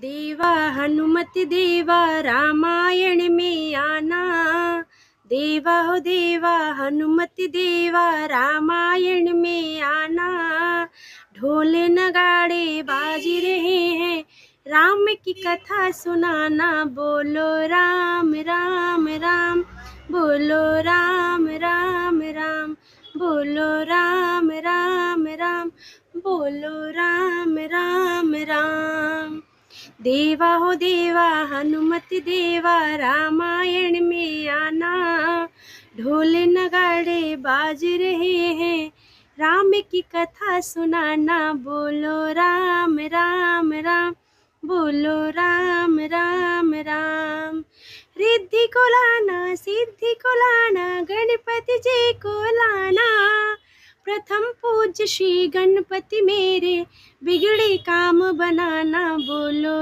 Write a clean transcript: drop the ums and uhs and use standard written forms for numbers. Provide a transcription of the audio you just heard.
देवा हनुमत देवा रामायण में आना, देवा हो देवा हनुमत देवा रामायण में आना। ढोल नगाड़े बाज रहे हैं, राम की कथा सुनाना। बोलो राम राम राम, बोलो राम राम राम, बोलो राम राम राम, बोलो राम राम राम। देवा हो देवा हनुमत देवा रामायण में आना। ढोल नगाड़े बाज रहे हैं, राम की कथा सुनाना। बोलो राम राम राम, बोलो राम राम राम। रिद्धि को लाना सिद्धि को लाना, गणपति जी को लाना। प्रथम पूज्य श्री गणपति मेरे, बिगड़े काम बनाना। बोलो